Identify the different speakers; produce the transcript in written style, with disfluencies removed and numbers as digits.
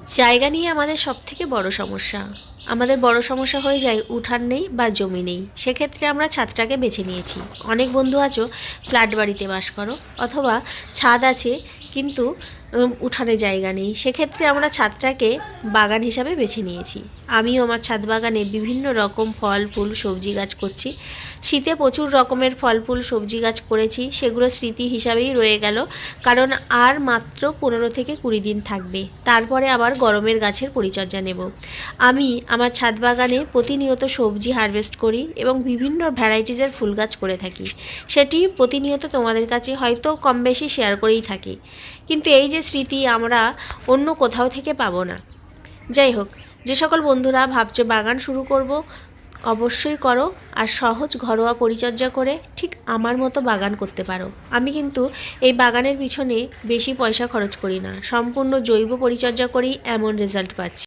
Speaker 1: জায়গা নিয়ে আমাদের সবথেকে বড় সমস্যা। আমাদের বড় সমস্যা হয়ে যায় উঠান নেই বা জমি নেই। সেক্ষেত্রে আমরা ছাদটাকে বেছে নিয়েছি। অনেক বন্ধু আছো ফ্ল্যাট বাড়িতে বাস করো, অথবা ছাদ আছে কিন্তু উঠানে জায়গা নেই। সেক্ষেত্রে আমরা ছাদটাকে বাগান হিসাবে বেছে নিয়েছি। আমিও আমার ছাদ বাগানে বিভিন্ন রকম ফল ফুল সবজি গাছ করছি। শীতে প্রচুর রকমের ফল ফুল সবজি গাছ করেছি, সেগুলো স্মৃতি হিসাবেই রয়ে গেল। কারণ আর মাত্র 15 থেকে 20 দিন থাকবে, তারপরে আবার গরমের গাছের পরিচর্যা নেব। আমি আমার ছাদ বাগানে প্রতিনিয়ত সবজি হারভেস্ট করি এবং বিভিন্ন ভ্যারাইটিসের ফুল গাছ করে থাকি। সেটি প্রতিনিয়ত তোমাদের কাছে হয়তো কম বেশি শেয়ার করেই থাকি, কিন্তু এই যে স্মৃতি আমরা অন্য কোথাও থেকে পাবো না। যাই হোক, যে সকল বন্ধুরা ভাবছো বাগান শুরু করব, অবশ্যই করো। আর সহজ ঘরোয়া পরিচর্যা করে ঠিক আমার মতো বাগান করতে পারো। আমি কিন্তু এই বাগানের পিছনে বেশি পয়সা খরচ করি না, সম্পূর্ণ জৈব পরিচর্যা করেই এমন রেজাল্ট পাচ্ছি।